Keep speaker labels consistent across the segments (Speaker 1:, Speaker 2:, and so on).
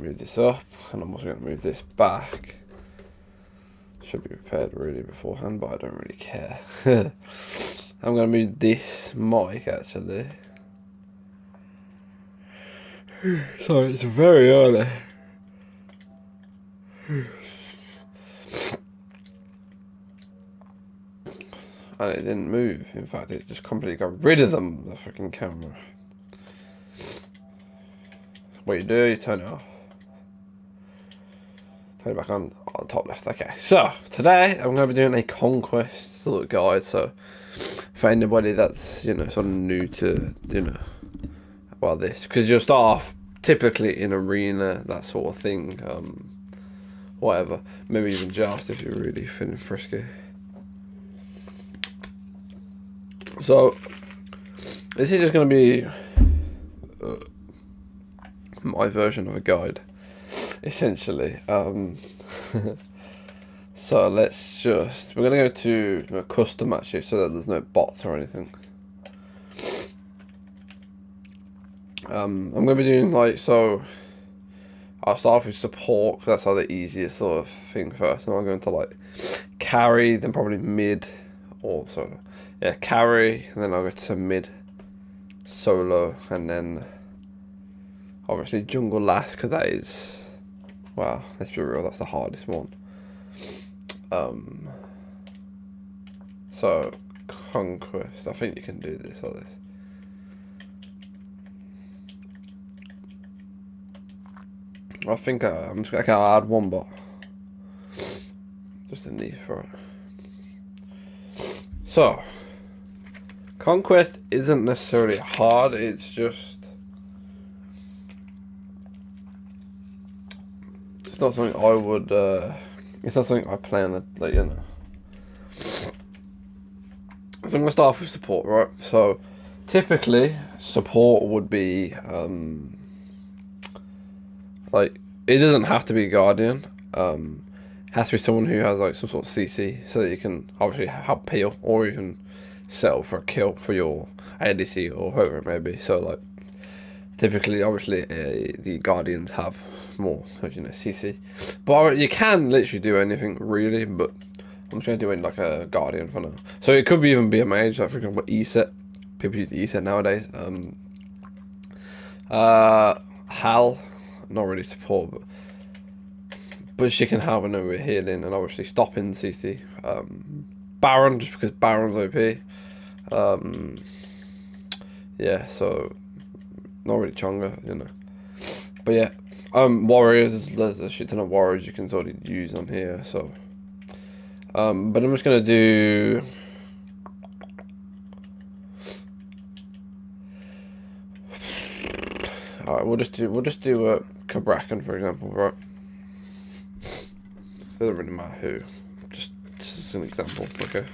Speaker 1: move this up, and I'm also going to move this back. Should be prepared really beforehand, but I don't really care. I'm going to move this mic actually. Sorry, it's very early. And it didn't move. In fact, it just completely got rid of them, the freaking camera. What you do, you turn it off. Turn it back on top left. Okay, so today I'm going to be doing a Conquest sort of guide. So for anybody that's, you know, sort of new to, you know, well, this, because you'll start off typically in arena, that sort of thing, whatever, maybe even joust if you're really feeling frisky. So this is just going to be my version of a guide, essentially. So let's just, we're going to go to custom actually, so that there's no bots or anything. I'm going to be doing like, so I'll start off with support, because that's how the easiest sort of thing first, and I'm going to like carry, then probably mid, or sort of, yeah, carry, and then I'll go to mid, solo, and then obviously jungle last, because that is, well, let's be real, that's the hardest one. So Conquest, I think you can do this like this. I think I'm just gonna add one bot, just a need for it. So Conquest isn't necessarily hard, it's just, it's not something I would, it's not something I plan to, like, you know. So I'm going to start off with support, right? So typically support would be, like, it doesn't have to be Guardian. It has to be someone who has like some sort of CC, so that you can obviously help peel, or you can settle for a kill for your ADC or whoever it may be. So like, typically, obviously, the Guardians have more, you know, CC. But you can literally do anything really, but I'm just going to do it like a Guardian for now. So it could even be a mage, like for example, E-set. People use the E-set nowadays. Hal, not really support, but she can have an over healing and obviously stopping CC. Baron, just because Baron's OP. Yeah, so not really Chonga, you know. But yeah, warriors, there's a shit ton of warriors you can sort of use on here, so. But I'm just gonna do. Alright, we'll just do a Kabrakan, for example, right? Doesn't really matter who. Just as an example, okay?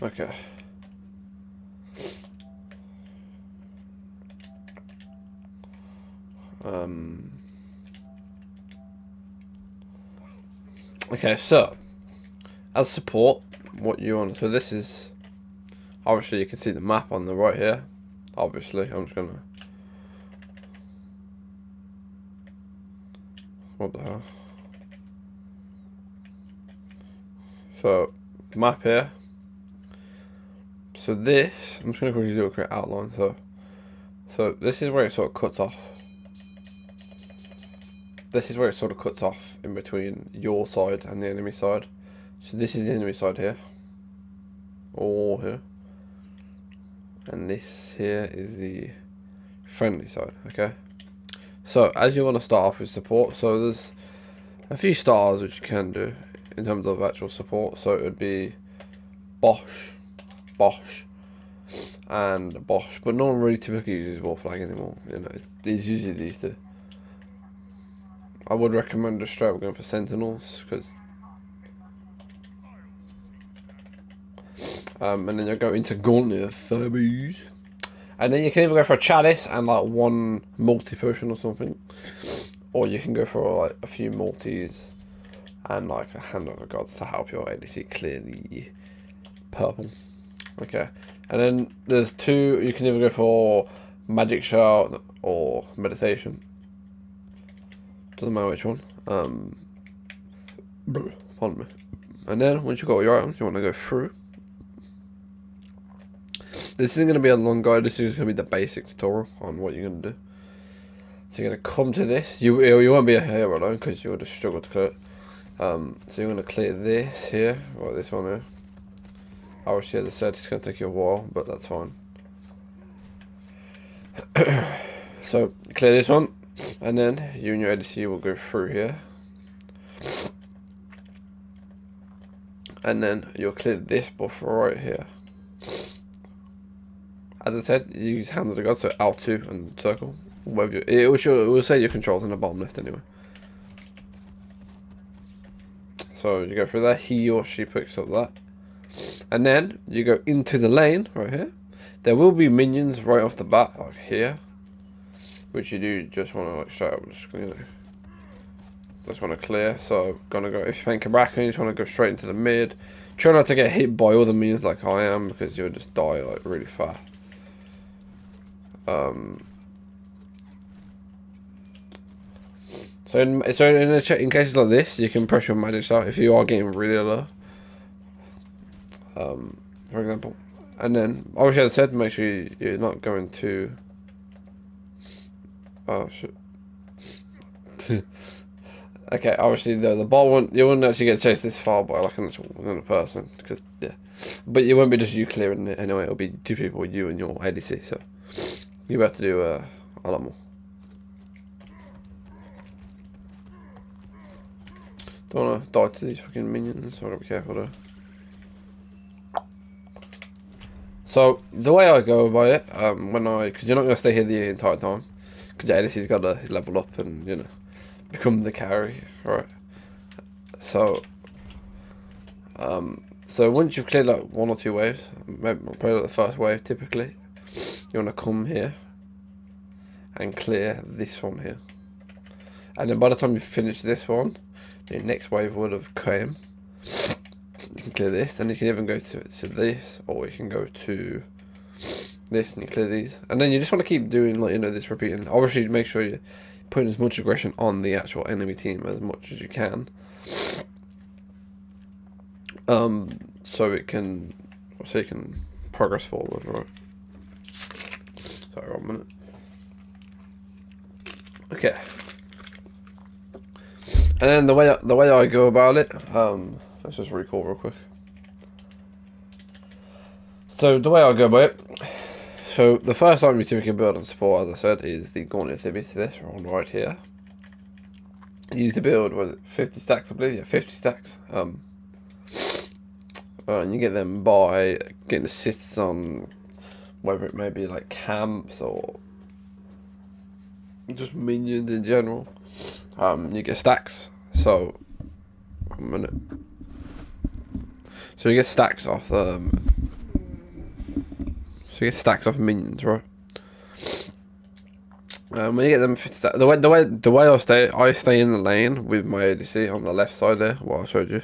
Speaker 1: Okay. Okay, so as support, what you want? So this is obviously you can see the map on the right here. Obviously, I'm just gonna. What the hell? So map here. So this, I'm just gonna quickly do a quick outline. So this is where it sort of cuts off. This is where it sort of cuts off in between your side and the enemy side. So this is the enemy side here, or here, and this here is the friendly side. Okay. So as you want to start off with support, so there's a few stars which you can do in terms of actual support. So it would be Bosch, and Bosch, but no one really typically uses wall flag anymore. You know, it's usually these two. I would recommend just straight up going for Sentinels, because and then you go into Gauntlet Thurbies. And then you can either go for a Chalice and like one multi potion or something, or you can go for like a few multis and like a Hand of the Gods to help your ADC clear the purple. Okay, and then there's two. You can either go for Magic Shard or Meditation. Doesn't matter which one. Pardon me. And then once you've got all your items, you want to go through. This isn't going to be a long guide. This is going to be the basic tutorial on what you're going to do. So you're going to come to this. You won't be a hero alone because you'll just struggle to clear it. So you're going to clear this here, or this one here. Obviously, as I said, it's going to take you a while, but that's fine. So clear this one, and then you and your ADC will go through here. And then you'll clear this buff right here. As I said, you use Hand of the Gods, so L2 and circle. It will say your controls in the bottom left anyway. So you go through there, he or she picks up that. And then you go into the lane right here. There will be minions right off the bat, like here. Which you do just want to like straight up, just want to clear. So gonna go, if you're playing Kabrak, you just want to go straight into the mid. Try not to get hit by all the minions like I am, because you'll just die like really fast. So in cases like this, you can press your magic shot if you are getting really low. For example, and then obviously, as I said, make sure you're not going to. Oh shit. Okay, obviously the ball you wouldn't actually get chased this far by like another person, because yeah, but it won't be just you clearing it anyway. It'll be two people, you and your ADC. So you have to do a lot more. Don't want to die to these fucking minions, so I gotta be careful though. So the way I go about it, because you're not gonna stay here the entire time, because your ADC's got to level up and become the carry, right? So, so once you've cleared like one or two waves, maybe probably like the first wave typically, you want to come here and clear this one here, and then by the time you finish this one, the next wave would have come. You can clear this, and you can even go to this, or you can go to this and you clear these, and then you just want to keep doing like this repeating. Obviously, make sure you're putting as much aggression on the actual enemy team as much as you can, so you can progress forward. Right? Sorry, 1 minute. Okay. And then the way I go about it, let's just recall real quick. So the way I go about it, so the first item you typically build on support, as I said, is the Gauntlet Thurbies to this one right here. You need to build, was it 50 stacks, I believe? Yeah, 50 stacks. And you get them by getting assists on whether it may be like camps or just minions in general. You get stacks. So, 1 minute. So you get stacks off minions, right? When you get them 50 stacks, the way I stay in the lane with my ADC on the left side there, what I showed you.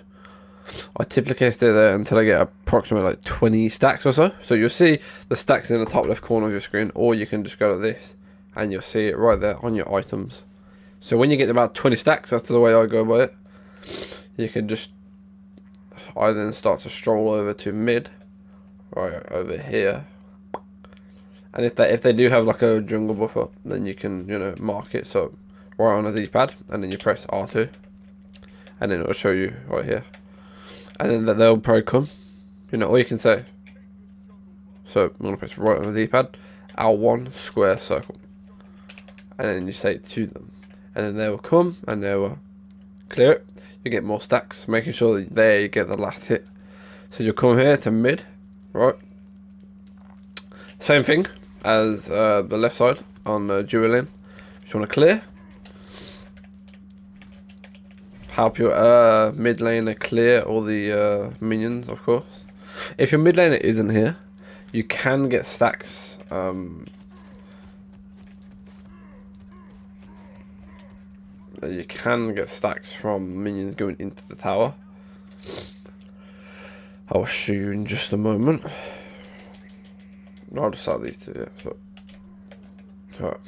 Speaker 1: I typically stay there until I get approximately like 20 stacks or so. So you'll see the stacks in the top left corner of your screen, or you can just go to this and you'll see it right there on your items. So when you get about 20 stacks, that's the way I go by it. You can just, I then start to stroll over to mid, right over here. And if they do have like a jungle buff up, then you can mark it. So right on the D-pad, and then you press R2, and then it'll show you right here. And then they'll probably come, or you can say. So I'm gonna press right on the D-pad, L1 square circle, and then you say it to them. And then they will come and they will clear it. You get more stacks, making sure that they get the last hit. So you'll come here to mid, right? Same thing as the left side on dual lane. If you want to clear, help your mid laner clear all the minions, of course. If your mid laner isn't here, you can get stacks. You can get stacks from minions going into the tower. I'll show you in just a moment. I'll just sell these two, yeah. So.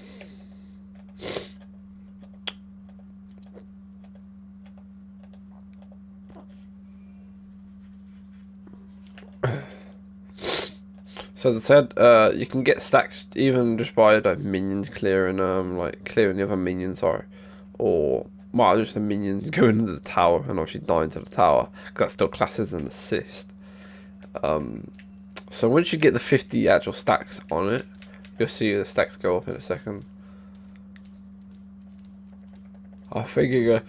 Speaker 1: So as I said, you can get stacks even just by like minions clearing like clearing the other minions, sorry, or well, just the minions going into the tower and actually dying to the tower, because that still classes as an assist. So once you get the 50 actual stacks on it, you'll see the stacks go up in a second. I think you go,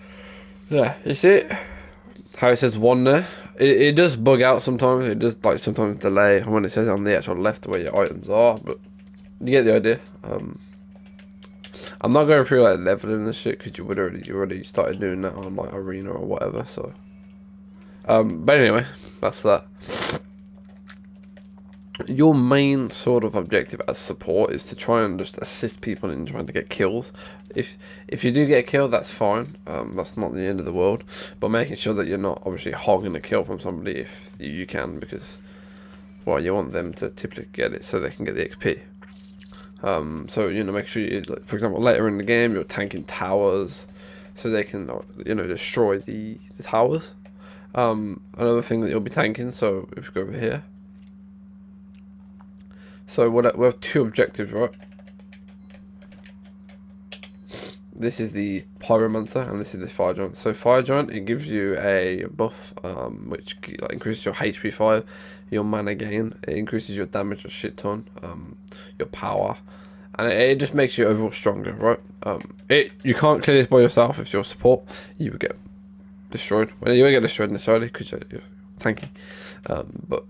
Speaker 1: yeah, you see it? How it says 1 there? It does bug out sometimes. It does like sometimes delay when it says it on the actual left where your items are, but you get the idea. I'm not going through like leveling and shit because you already started doing that on like arena or whatever. So, but anyway, that's that. Your main sort of objective as support is to try and just assist people in trying to get kills. If you do get a kill, that's fine. That's not the end of the world. But making sure that you're not obviously hogging a kill from somebody if you can, because well, you want them to typically get it so they can get the XP. So you know, make sure you, like, for example, later in the game you're tanking towers, so they can destroy the towers. Another thing that you'll be tanking. So if you go over here. So we have two objectives, right? This is the Pyromancer and this is the Fire Giant. So Fire Giant, it gives you a buff, which like, increases your HP 5, your mana gain, it increases your damage a shit ton, your power, and it just makes you overall stronger, right? You can't clear this by yourself. If you're support, you will get destroyed. Well, you won't get destroyed necessarily because you're tanky, but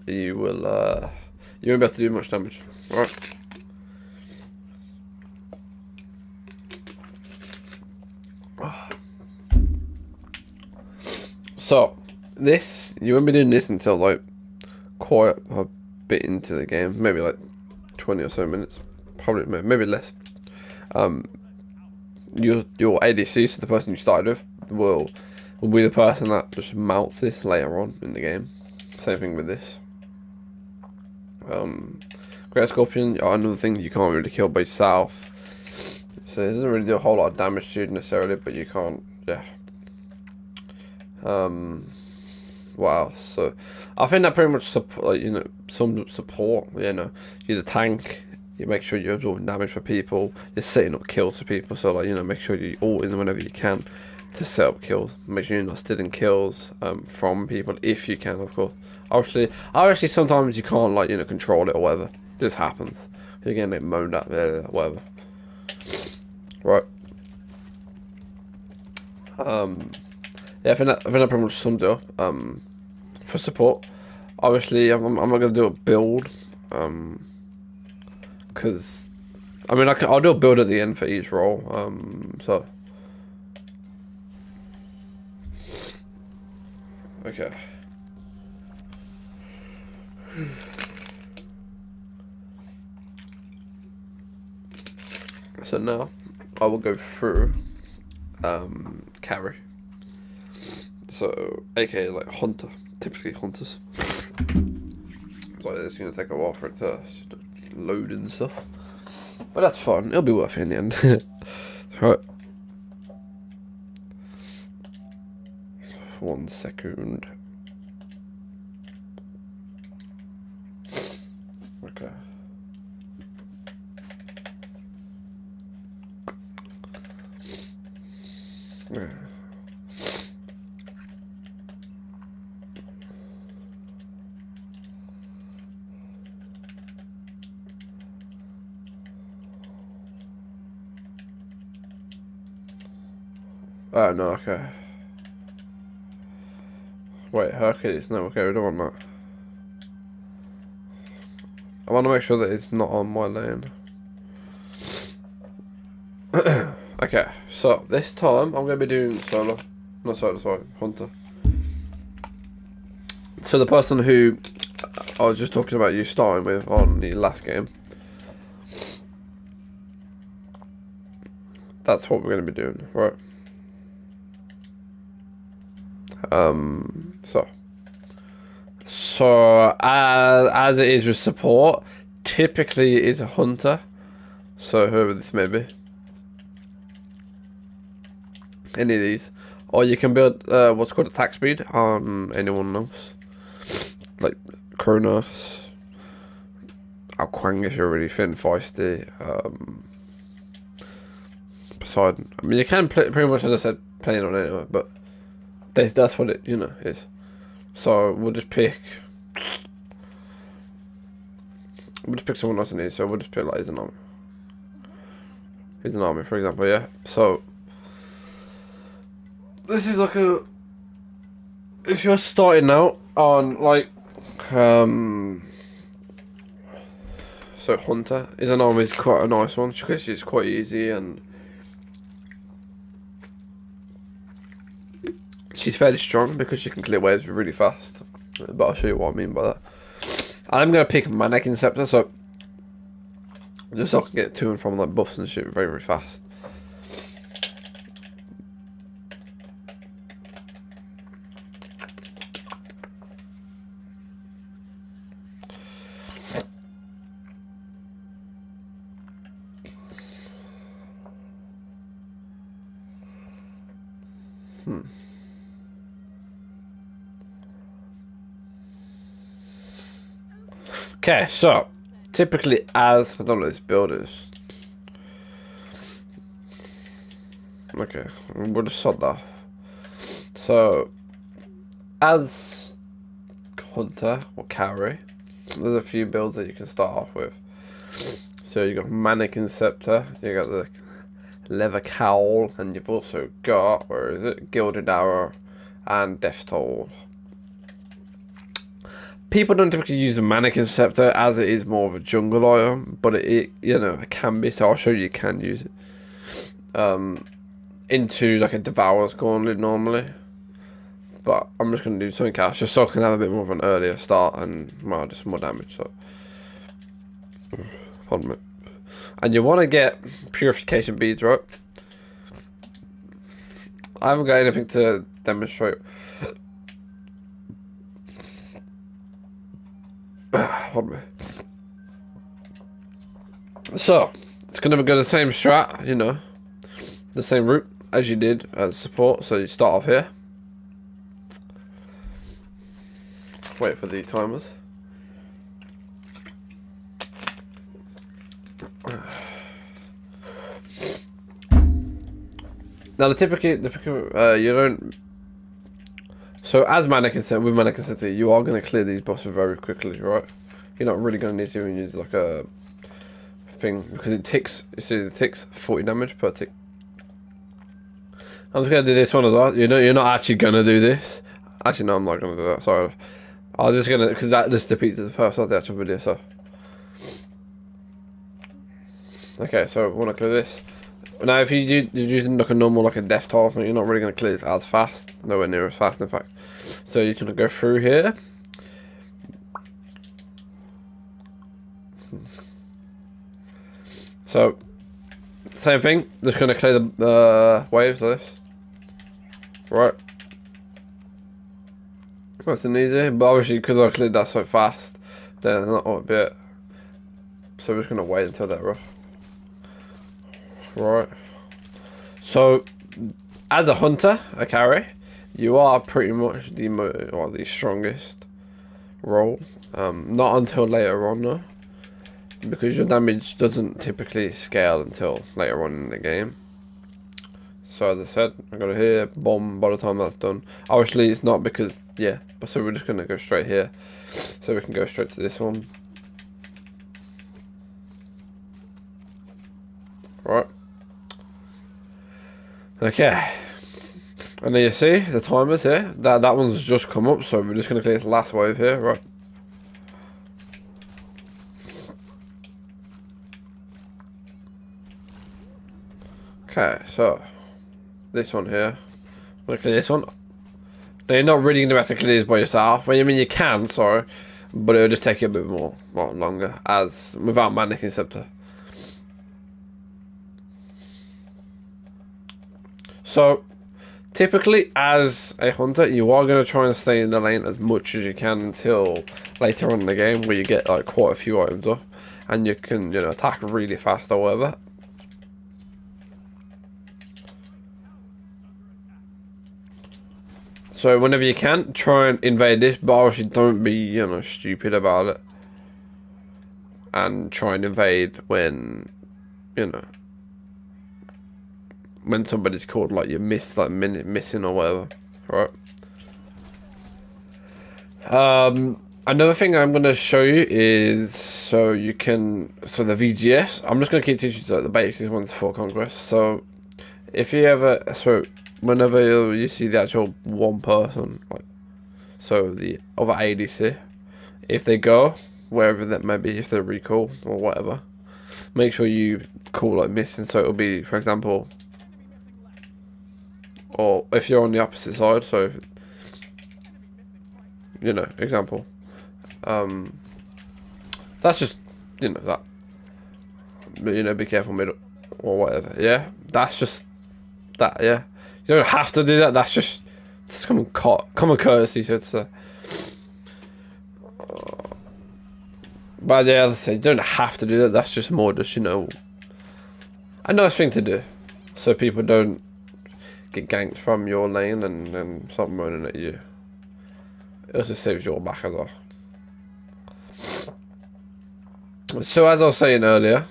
Speaker 1: you will you won't be able to do much damage, right? So this, you won't be doing this until like quite a bit into the game, maybe like 20 or so minutes, probably maybe less. Your ADC, so the person you started with, will be the person that just mounts this later on in the game. Same thing with this. Great Scorpion, another thing you can't really kill by yourself, so it doesn't really do a whole lot of damage to you necessarily, but you can't, yeah. Wow, so I think that pretty much some support. You're the tank. You make sure you're absorbing damage for people. You're setting up kills for people. So make sure you ult in whenever you can to set up kills. Make sure you're not stealing kills from people if you can, of course. Obviously, sometimes you can't control it or whatever. It just happens. You're getting it moaned at there, whatever. Right. Yeah, I think that pretty much sums it up. For support, obviously, I'm not gonna do a build, because I mean I'll do a build at the end for each role. So okay. So now I will go through carry. So aka like hunter, typically hunters. So it's gonna take a while for it to load and stuff, but that's fun. It'll be worth it in the end. Right. 1 second. Okay. Yeah. Oh no, okay. Wait, Hercules, no, okay, we don't want that. I want to make sure that it's not on my lane. Okay, so this time I'm going to be doing solo. Not solo, sorry, hunter. So the person who I was just talking about you starting with on the last game, that's what we're going to be doing, right? So as it is with support, typically it is a hunter. So whoever this may be, any of these, or you can build what's called attack speed on anyone else, like Kronos, Alquang if you're really thin feisty. Poseidon. I mean, you can play pretty much as I said, playing on anyone, but that's what it is. So we'll just pick someone else in these. So we'll just pick like he's an army. He's an army, for example, yeah. So this is like if you're starting out on like so hunter is an army is quite a nice one because she's quite easy and she's fairly strong because she can clear waves really fast. But I'll show you what I mean by that. I'm gonna pick Mannequin Scepter, so just so I can get to and from like buffs and shit very, very fast. Okay, so typically as I don't know this build is. Okay, we'll just sod that off. So as hunter or carry, there's a few builds that you can start off with. So you got Mannequin Scepter, you got the Leather Cowl, and you've also got, where is it, Gilded Arrow and Death Toll. People don't typically use the Mannequin Scepter as it is more of a jungle item, but it can be, so I'll show you can use it. Into like a Devourer's Gauntlet normally. But I'm just going to do something else just so I can have a bit more of an earlier start and well, just more damage. So, pardon me. And you want to get purification beads, right? I haven't got anything to demonstrate. Pardon me. So, it's going to go the same strat, the same route as you did as support. So you start off here. Wait for the timers. Now the typical you don't. So as Mannequin said, with Mannequin City, you are going to clear these bosses very quickly, right? You're not really going to need to even use like a thing because it ticks. You see, it ticks 40 damage per tick. I'm just going to do this one as well. You're not actually going to do this. Actually, no, I'm not going to do that. Sorry. I was just going to, because that just defeats the purpose of the actual video, so. Okay, so I want to clear this. Now, if you're using like a normal, like a death toll, you're not really going to clear this as fast. Nowhere near as fast, in fact. So you're going to go through here. So, same thing. Just going to clear the waves like this. Right. Nice and easy, but obviously because I cleared that so fast, then not a bit. So we're just going to wait until they're rough. Right. So, as a hunter, a carry, you are pretty much the strongest role. Not until later on though, because your damage doesn't typically scale until later on in the game. So as I said, I got it here, bomb by the time that's done. Obviously it's not because, yeah, but so we're just going to go straight here. So we can go straight to this one. Right. Okay. And then you see the timers here. That one's just come up, so we're just going to clear this last wave here, right? Okay, so this one here. I'm gonna clear this one. Now you're not really gonna have to clear this by yourself. Well, I mean you can, sorry, but it'll just take you a bit more longer as without Manic Scepter. So typically, as a hunter, you are going to try and stay in the lane as much as you can until later on in the game, where you get like quite a few items up, and you can, you know, attack really fast or whatever. So whenever you can, try and invade this, but obviously don't be, you know, stupid about it, and try and invade when, you know, when somebody's called like you missed like minute missing or whatever, right? Another thing I'm going to show you is so the VGS. I'm just going to keep teaching you like, the basic ones for Conquest. So if you ever whenever you see the actual one person, like so the other ADC, if they go wherever that may be, if they recall or whatever, make sure you call like missing. So it'll be, for example, or if you're on the opposite side, so you know, example, that's just, you know, that, but you know, be careful middle or whatever. Yeah, that's just that. Yeah, you don't have to do that. That's just common courtesy, should say. But yeah, as I said, you don't have to do that. That's just more just, you know, a nice thing to do, so people don't get ganked from your lane and start running at you. It also saves your back as well. So as I was saying earlier,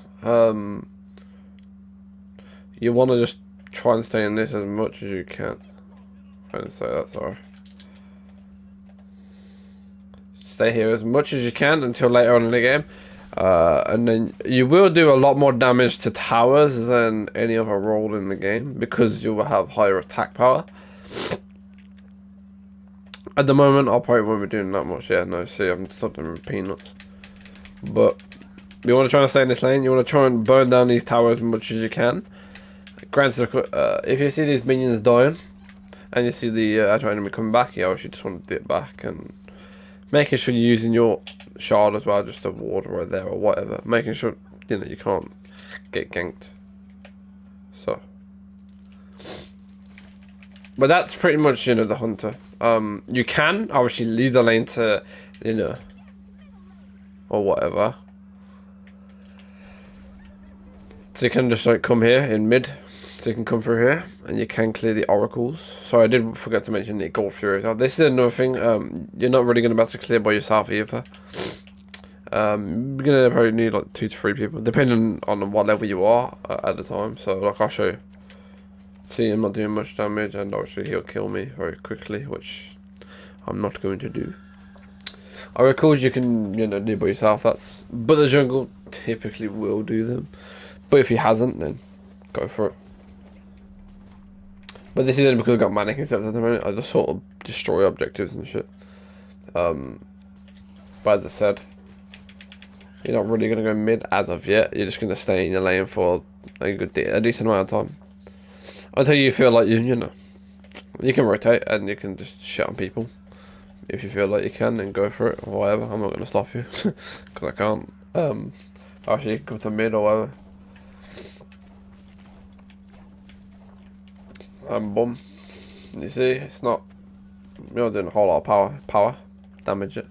Speaker 1: you want to just try and stay in this as much as you can. I didn't say that, sorry. Stay here as much as you can until later on in the game. And then you will do a lot more damage to towers than any other role in the game, because you will have higher attack power. At the moment, I probably won't be doing that much. Yeah, no, see, I'm something with peanuts. But you want to try and stay in this lane. You want to try and burn down these towers as much as you can. Granted, if you see these minions dying, and you see the actual enemy coming back, you obviously just want to dip back and making sure you're using your shard as well, just to ward right there or whatever. Making sure, you know, you can't get ganked. So, but that's pretty much, you know, the hunter. You can obviously leave the lane to, you know, or whatever. So you can just like come here in mid. So you can come through here, and you can clear the oracles. So I did forget to mention the gold fury. This is another thing. You're not really going to be able to clear by yourself either. You're going to probably need like 2 to 3 people, depending on what level you are at the time. So like I'll show you. See, I'm not doing much damage, and obviously he'll kill me very quickly, which I'm not going to do. Oracles you can, you know, do by yourself. But the jungle typically will do them. But if he hasn't, then go for it. But this is only because I've got Manic Scepter at the moment. I just sort of destroy objectives and shit. But as I said, you're not really going to go mid as of yet. You're just going to stay in your lane for a decent amount of time. Until you feel like you know, you can rotate and you can just shit on people. If you feel like you can, then go for it or whatever. I'm not going to stop you because I can't. Actually, you can come to mid or whatever. Boom. You see, it's not. You're not doing a whole lot of power damage it.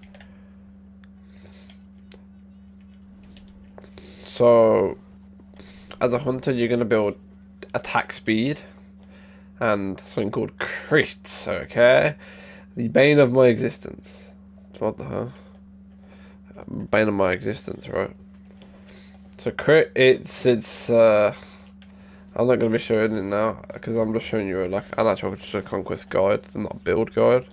Speaker 1: So, as a hunter, you're gonna build attack speed and something called crits. Okay, the bane of my existence. What the hell? Bane of my existence, right? So crit, it's I'm not going to be showing it now, because I'm just showing you like an actual just a conquest guide, not a build guide.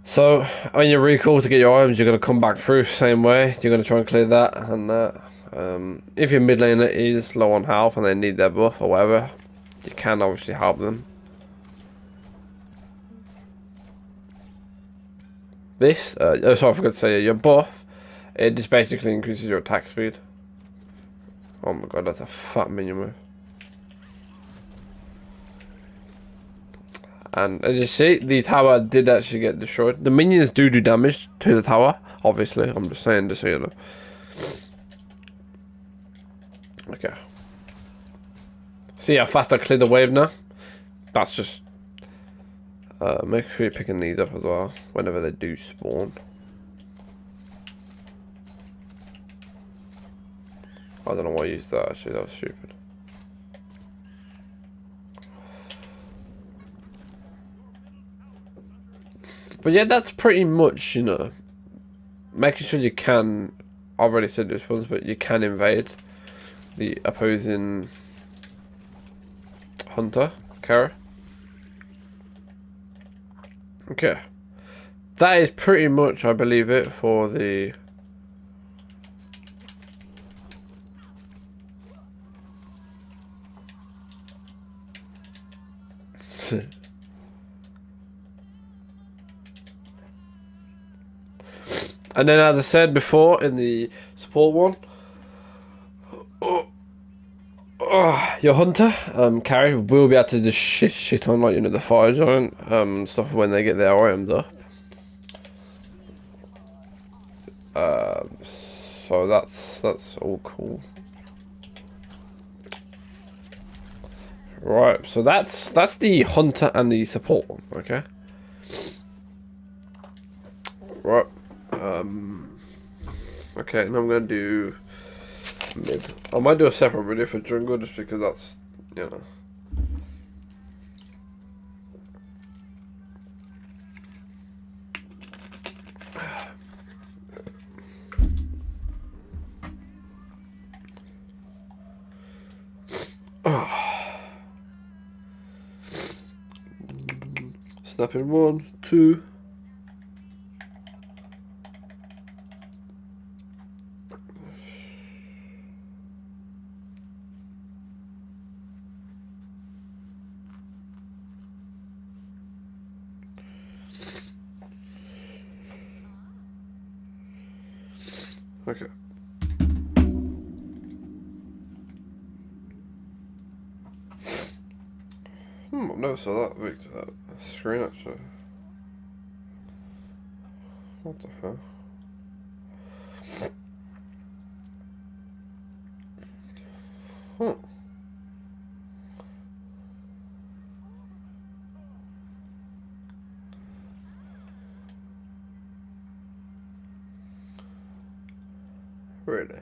Speaker 1: So, on your recall to get your items, you're going to come back through same way. You're going to try and clear that and that. If your mid laner is low on health and they need their buff or whatever, you can obviously help them. This, sorry, I forgot to say, your buff, it just basically increases your attack speed. Oh my god, that's a fat minion move. And as you see, the tower did actually get destroyed. The minions do damage to the tower, obviously. I'm just saying, just so you know. Okay. See how fast I clear the wave now? That's just... make sure you're picking these up as well, whenever they do spawn. I don't know why I used that, actually. That was stupid. But yeah, that's pretty much, you know, making sure you can, I've already said this once, but you can invade the opposing hunter, Kara. Okay. That is pretty much, I believe, it for the... And then, as I said before, in the support one, your hunter, Carrie, will be able to just shit on, like, you know, the fire giant, stuff when they get their items up. So that's all cool. Right, so that's the hunter and the support one, okay? Right. Okay, and I'm gonna do mid. I might do a separate video for jungle just because that's, you know. Snapping 1, 2. Okay. I've never saw that Victor screen actually. What the hell? Huh. Really?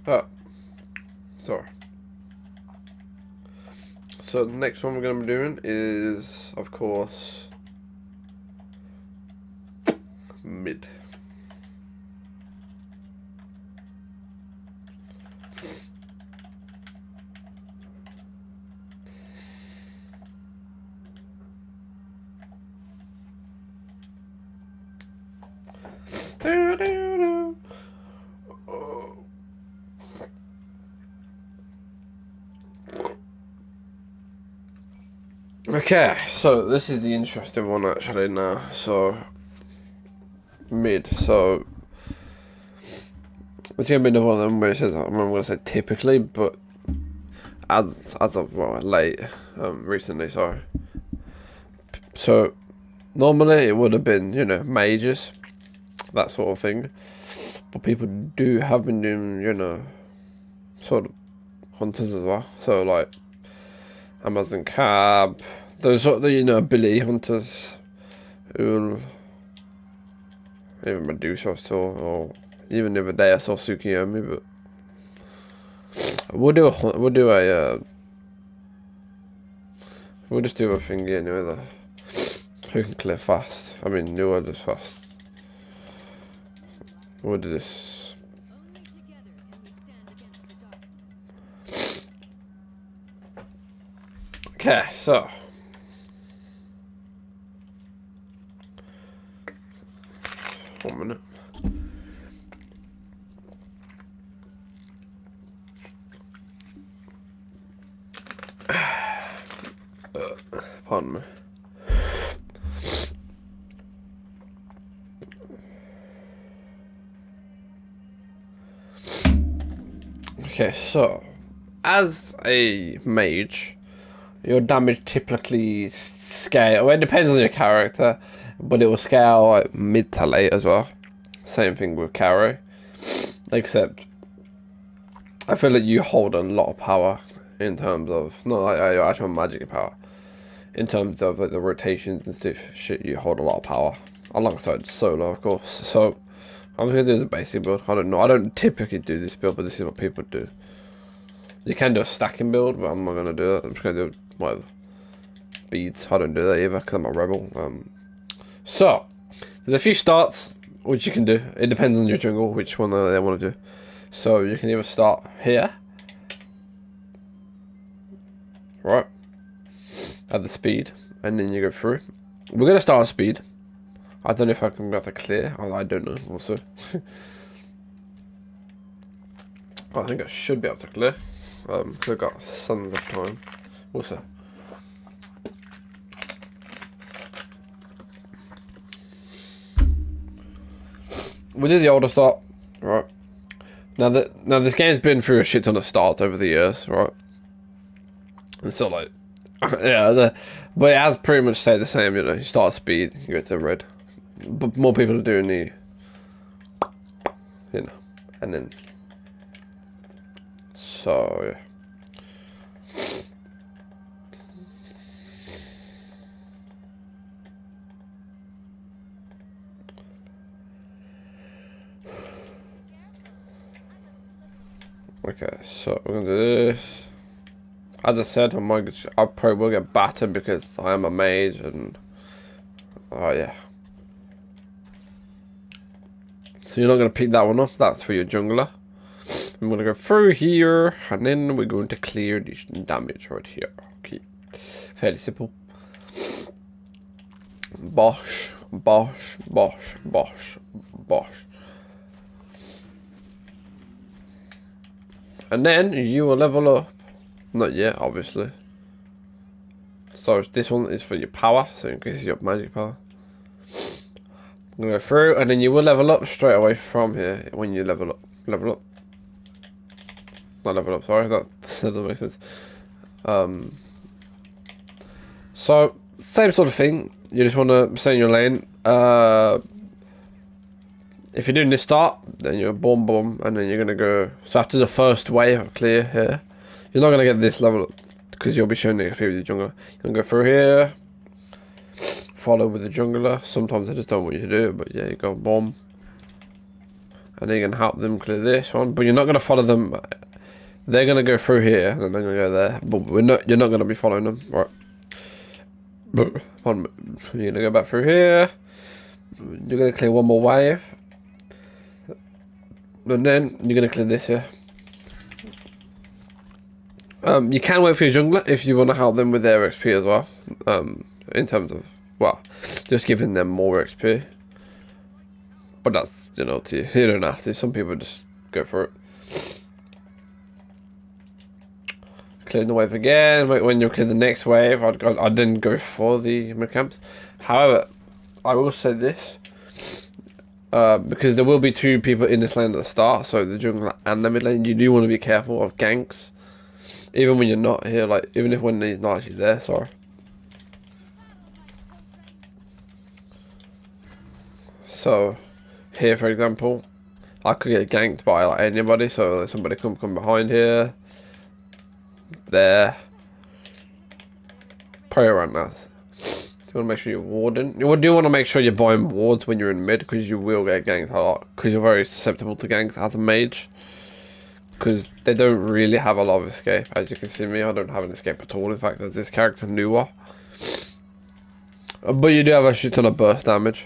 Speaker 1: Ah, sorry. So the next one we're going to be doing is, of course, mid. Okay, so this is the interesting one actually now. So mid. So it's gonna be another one of them where it says I'm gonna say typically, but as of well late recently, sorry. So normally it would have been, you know, mages, that sort of thing, but people have been doing, you know, sort of hunters as well. So like Amazon Cab, those sort of, you know, ability hunters who even Medusa I saw, or even the other day I saw Tsukiyomi, but we'll just do a thing anyway though. Who can clear fast? I mean, new orders fast. We'll do this. Okay, so. One minute. Pardon me. Okay, so as a mage, your damage typically scale. Well, it depends on your character, but it will scale like mid to late as well. Same thing with carry, except I feel like you hold a lot of power in terms of not like your actual magic power. In terms of like the rotations and stuff, shit, you hold a lot of power alongside solo, of course. So I'm gonna do the basic build. I don't know. I don't typically do this build, but this is what people do. You can do a stacking build, but I'm not gonna do it. I'm just gonna do whatever. Beads. I don't do that either because I'm a rebel. So there's a few starts which you can do. It depends on your jungle which one they want to do. So you can either start here, right, at the speed, and then you go through. We're gonna start at speed. I don't know if I can be able to clear. I don't know. Also, I think I should be able to clear. Because I've got sons of time. Also, we did the older start, right? Now this game's been through a shit ton of starts over the years, right? And so like, yeah, but it has pretty much stayed the same. You know, you start at speed, you go to red, but more people are doing the, you know, and then so yeah. Okay, so we're gonna do this. As I said, I probably will get battered because I am a mage and yeah. So you're not gonna pick that one up. That's for your jungler. I'm gonna go through here and then we're going to clear this damage right here. Okay, fairly simple. Bosh, bosh, bosh, bosh, bosh. And then you will level up. Not yet, obviously. So this one is for your power, so increases your magic power. I'm gonna go through, and then you will level up straight away from here when you level up. Level up. Not level up, sorry, that doesn't make sense. So, same sort of thing. You just want to stay in your lane. If you're doing this start, then you're boom, boom, and then you're going to go... So after the first wave of clear here, you're not going to get this level because you'll be showing the XP with the jungler. You're going to go through here, follow with the jungler. Sometimes I just don't want you to do it, but yeah, you go boom. And then you can help them clear this one, but you're not going to follow them. They're going to go through here, and then they're going to go there, but you're not going to be following them, right? You're going to go back through here. You're going to clear one more wave. And then you're going to clear this here. You can wait for your jungler if you want to help them with their XP as well. In terms of, well, just giving them more XP. But that's, you know, to you. You don't have to. Some people just go for it. Clear the wave again. When you clear the next wave, I didn't go for the mid-camps. However, I will say this. Because there will be two people in this lane at the start, so the jungler and the mid lane, you do want to be careful of ganks. Even when you're not here, like, even if when he's not actually there, sorry. So, here for example, I could get ganked by like anybody, so somebody come behind here. There. Probably around that. You want to make sure you're warding. You do want to make sure you're buying wards when you're in mid, because you will get ganked a lot. Because you're very susceptible to ganks as a mage. Because they don't really have a lot of escape. As you can see me, I don't have an escape at all. In fact, as this character newer. But you do have a shit ton of burst damage.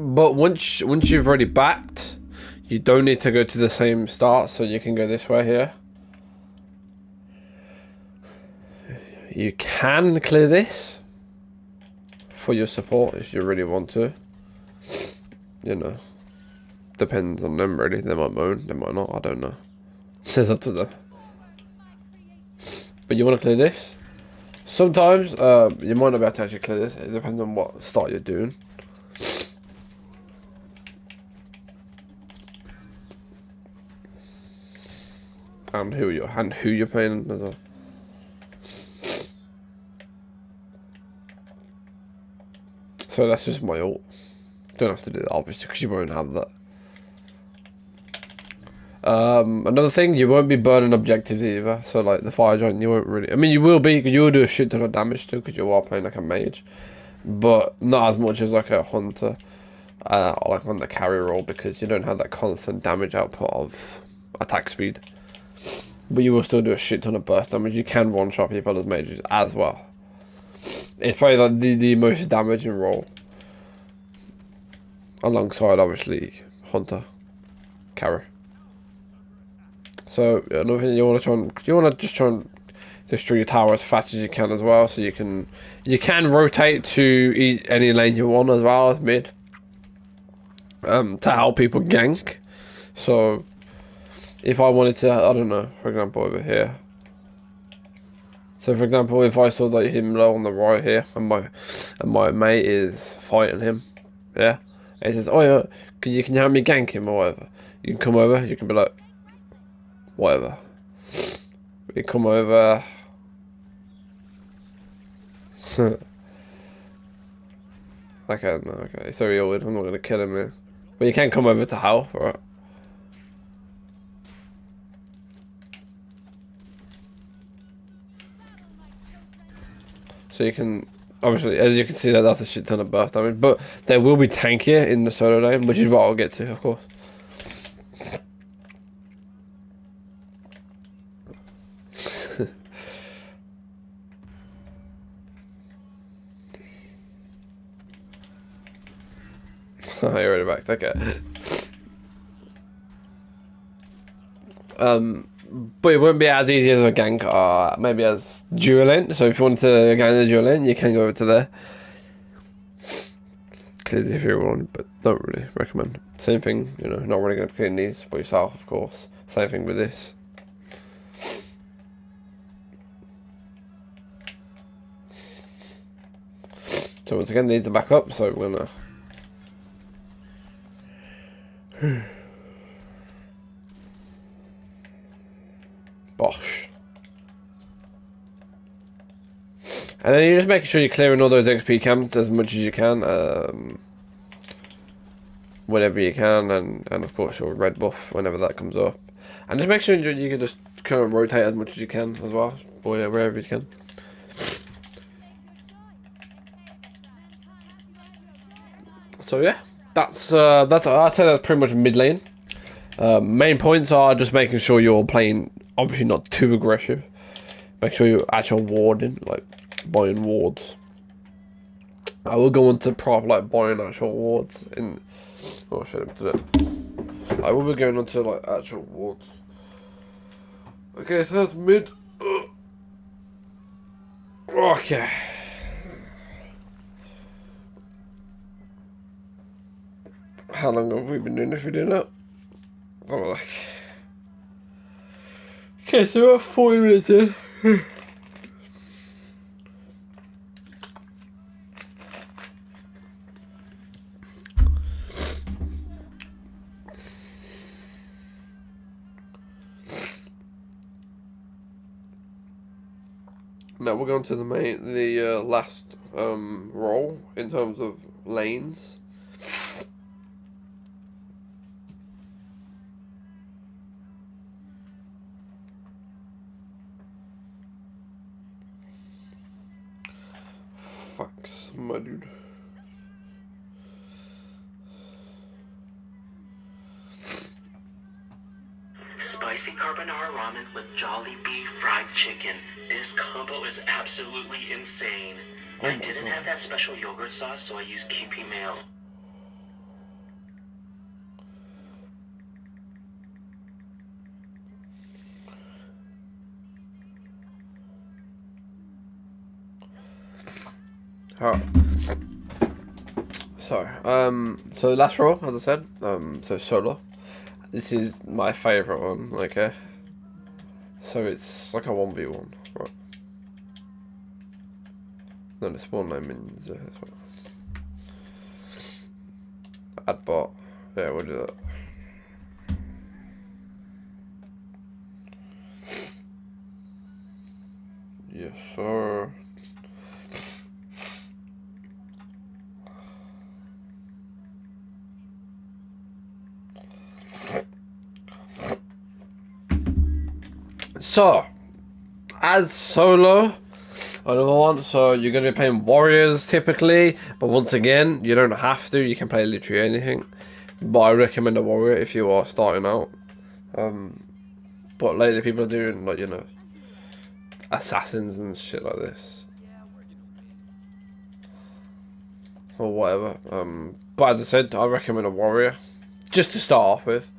Speaker 1: But once you've already backed, you don't need to go to the same start, so you can go this way here. You can clear this for your support if you really want to. You know. depends on them really. They might moan, they might not, I don't know. It's up to them. But you want to clear this? Sometimes you might not be able to actually clear this. It depends on what start you're doing. And who you're playing as well. So that's just my ult. Don't have to do that obviously because you won't have that. Another thing, you won't be burning objectives either. So like the fire giant, you won't really. I mean, you will be because you will do a shit ton of damage too because you are playing like a mage, but not as much as like a hunter, like on the carry role because you don't have that constant damage output of attack speed. But you will still do a shit ton of burst damage. You can one shot people as mages as well. It's probably like the most damaging role, alongside obviously hunter, carry. So another thing you want to just try and destroy your tower as fast as you can as well, so you can rotate to any lane you want as well as mid, to help people gank. So if I wanted to, I don't know, for example over here. So for example, if I saw like him low on the right here, and my mate is fighting him, yeah, and he says, "Oh yeah, can you help me gank him or whatever?" You can come over. You can be like, whatever. We come over. Okay, no, okay. Sorry, Owen. I'm not gonna kill him, man. But you can come over to help, right? So you can, obviously, as you can see, that's a shit ton of burst damage. But there will be tankier in the solo lane, which is what I'll get to, of course. Oh, you're already back. Okay. But it won't be as easy as a gank, maybe as dueling. So if you want to gank the dueling, you can go over to there. Clearly if you want, but don't really recommend. Same thing, you know, not really going to clean these by yourself, of course. Same thing with this. So once again, these are back up, so we're gonna. Bosh. And then you're just making sure you're clearing all those XP camps as much as you can, whenever you can, and of course your red buff whenever that comes up. And just make sure you can just kind of rotate as much as you can as well, wherever you can. So yeah, that's I'd say that's pretty much mid lane. Main points are just making sure you're playing, obviously not too aggressive. Make sure you're actual warding, like buying wards. I will go into prop like buying actual wards in. Oh shit! I will be going into like actual wards. Okay, so that's mid. Okay. How long have we been doing this video now? Oh, like. Okay, so we're 40 minutes in. Now we're going to the last role in terms of lanes. Fucks, my dude.
Speaker 2: Spicy carbonara ramen with Jollibee fried chicken. This combo is absolutely insane. I didn't have that special yogurt sauce, so I used Kewpie mayo.
Speaker 1: So last roll, as I said, so solo. This is my favourite one, okay? So it's like a 1v1, right? Then the spawn name minions as well. Add bot. Yeah, we'll do that. Yes, sir. So, as solo, another one, so you're going to be playing warriors typically, but once again, you don't have to, you can play literally anything. But I recommend a warrior if you are starting out. But lately people are doing, like, you know, assassins and shit like this. Or whatever. But as I said, I recommend a warrior. Just to start off with.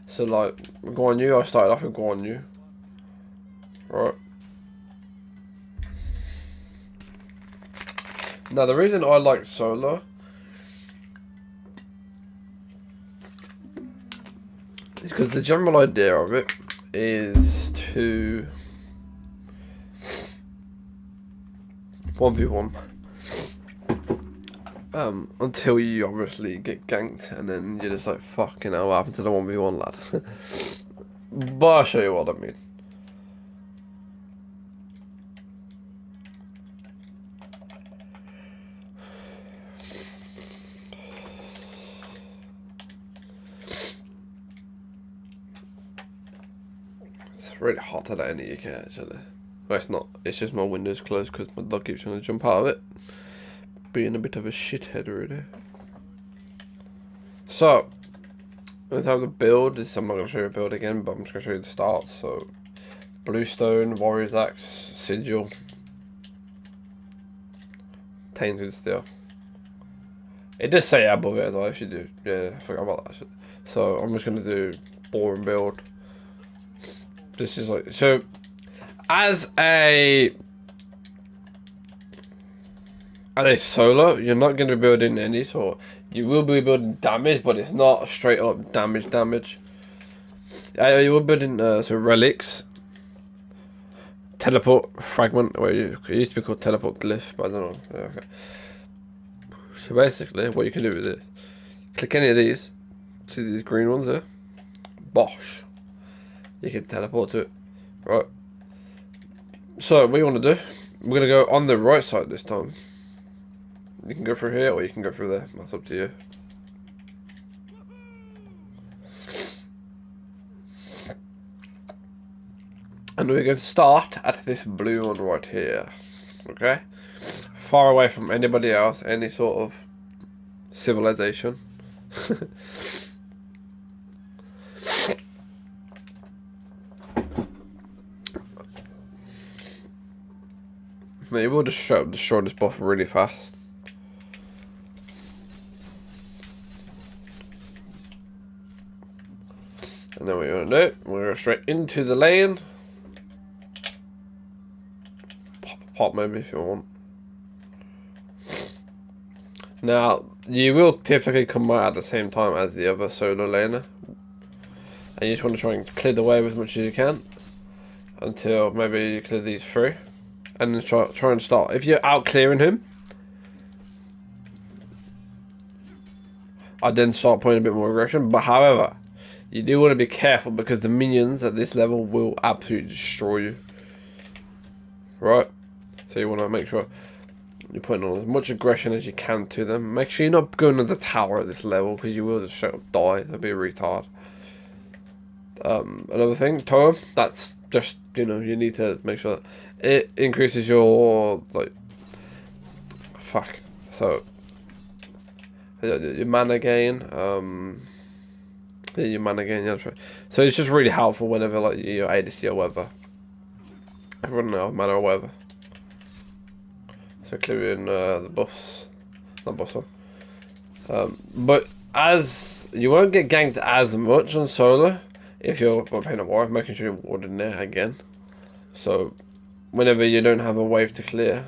Speaker 1: So, like, Guan Yu, I started off with Guan Yu. Right. Now, the reason I like solo is because the general idea of it is to 1v1 until you obviously get ganked, and then you're just like, fucking hell, what happened to the 1v1 lad? But I'll show you what I mean. It's really hot today in the UK actually. Well, it's not, it's just my window's closed because my dog keeps trying to jump out of it. Being a bit of a shithead really. So, in terms of build, I'm not going to show you a build again, but I'm just going to show you the starts. So, Bluestone, Warrior's Axe, Sigil, Tainted Steel. It does say above it as well if you do. Yeah, I forgot about that shit. So, I'm just going to do boring build. This is like, so, as a solo, you're not going to be building any sort. You will be building damage, but it's not straight up damage. You will be building so relics, teleport fragment, or it used to be called teleport glyph, but I don't know. Yeah, okay. So basically, what you can do with it, click any of these, see these green ones there, bosh, you can teleport to it, right? So what you want to do, we're gonna go on the right side this time. You can go through here, or you can go through there. That's up to you. And we're going to start at this blue one right here. Okay? Far away from anybody else, any sort of civilization. Maybe we'll just destroy this buff really fast. And then what we're going to do, we're going to go straight into the lane. Pop maybe if you want. Now, you will typically come out at the same time as the other solo laner. And you just want to try and clear the way as much as you can. Until maybe you clear these three. And then try and start. If you're out clearing him, I'd then start putting a bit more aggression. But however, you do want to be careful because the minions at this level will absolutely destroy you. Right? So you want to make sure you're putting on as much aggression as you can to them. Make sure you're not going to the tower at this level because you will just straight up die. That'd be a retard. Another thing, Toa, that's just, you know, you need to make sure that it increases your, like, so, your mana gain, yeah, your mana gain, yeah, that's right. So it's just really helpful whenever, like, your ADC or whatever. Everyone out of mana or whatever. So clearing the buffs, not buffs on. But as you won't get ganked as much on solo if you're playing a war, making sure you're warding there again. So whenever you don't have a wave to clear,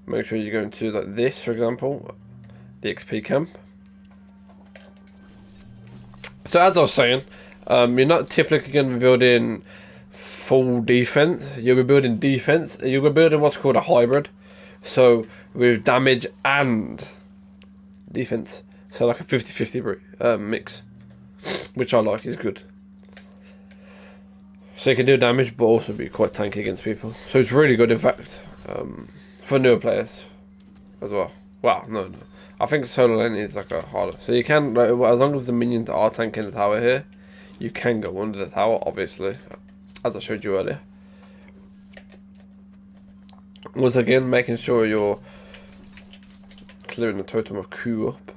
Speaker 1: make sure you go into like this, for example, the XP camp. So as I was saying, you're not typically going to be building full defense. You'll be building defense. You'll be building what's called a hybrid. So with damage and defense. So like a 50-50 mix, which I like, is good. So you can do damage, but also be quite tanky against people. So it's really good, in fact, for newer players as well. Well, no. I think solo lane is like a harder. So you can, like, as long as the minions are tanking the tower here, you can go under the tower, obviously, as I showed you earlier. Once again, making sure you're clearing the totem of Q up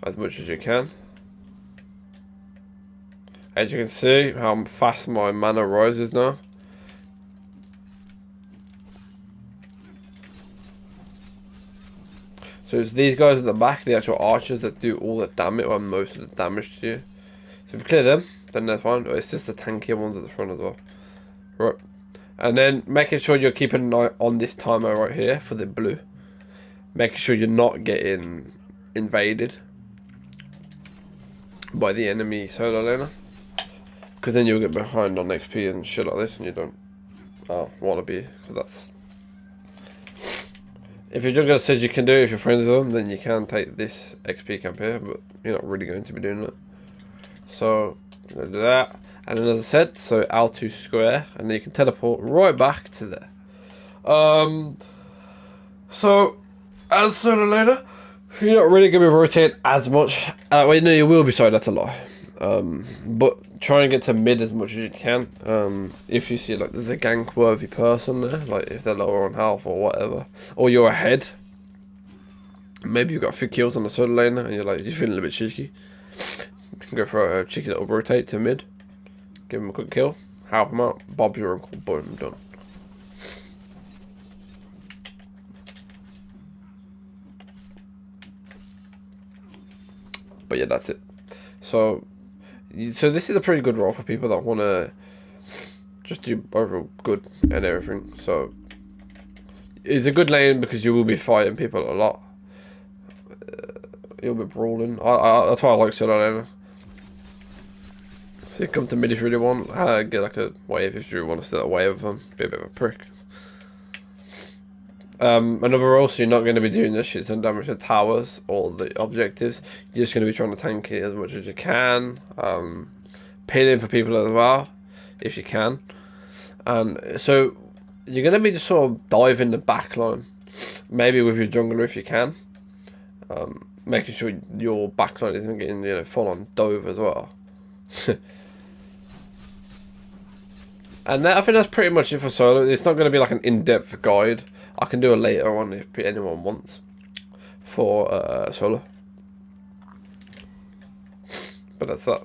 Speaker 1: as much as you can. As you can see, how fast my mana rises now. So it's these guys at the back, the actual archers, that do all the damage, or most of the damage to you. So if you clear them, then they're fine. It's just the tankier ones at the front as well. Right. And then making sure you're keeping an eye on this timer right here for the blue. Making sure you're not getting invaded by the enemy solo laner. Because then you'll get behind on XP and shit like this, and you don't want to be, because that's... If your jungler says you can do it, if you're friends with them, then you can take this XP camp here, but you're not really going to be doing it. So, I'm going to do that. And then as I said, so L2 square, and then you can teleport right back to there. So, as sooner or later, you're not really going to be rotating as much. Wait, no, you will be, sorry, that's a lie. But try and get to mid as much as you can. If you see like there's a gank worthy person there, like if they're lower on health or whatever, or you're ahead, maybe you've got a few kills on the solo lane and you're feeling a little bit cheeky, you can go for a cheeky little rotate to mid, give him a quick kill, help him out, bob your uncle, boom, done. But yeah, that's it. So this is a pretty good role for people that want to just do overall good and everything. So it's a good lane because you will be fighting people a lot. You'll be brawling. That's why I like solo laner. So you come to mid if you really want. Get like a wave if you really want to set a wave of them. Be a bit of a prick. Another role, so you're not going to be doing this shit and damage to towers or the objectives. You're just going to be trying to tank it as much as you can. Pinning for people as well, if you can. And so you're going to be just sort of diving the back line. Maybe with your jungler if you can. Making sure your back line isn't getting full on dove as well. And I think that's pretty much it for solo. It's not going to be like an in-depth guide. I can do a later on if anyone wants for solo. But that's that.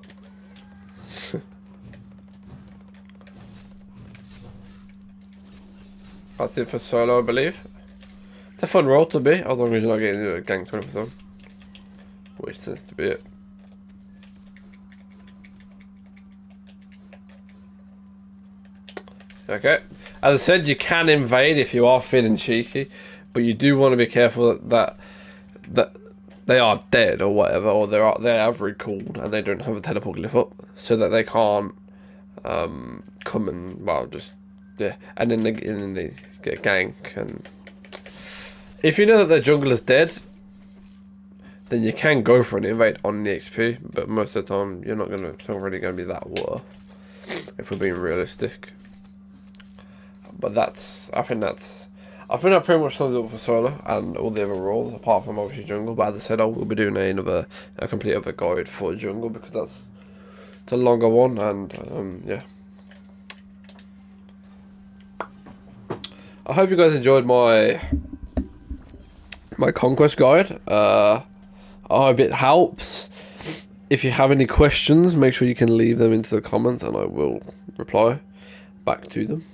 Speaker 1: That's it for solo, I believe. It's a fun role to be, as long as you're not getting ganked 20%. Which tends to be it. Okay, as I said, you can invade if you are feeling cheeky, but you do want to be careful that they are dead or whatever, or they have recalled and they don't have a teleport glyph up, so that they can't come and and then they get gank. And if you know that their jungle is dead, then you can go for an invade on the XP, but most of the time it's not really going to be that worth, if we're being realistic. But I think that pretty much sums it up for solo and all the other roles, apart from obviously jungle. But as I said, I will be doing a complete other guide for jungle, because it's a longer one, and yeah. I hope you guys enjoyed my Conquest guide. I hope it helps. If you have any questions, make sure you can leave them into the comments, and I will reply back to them.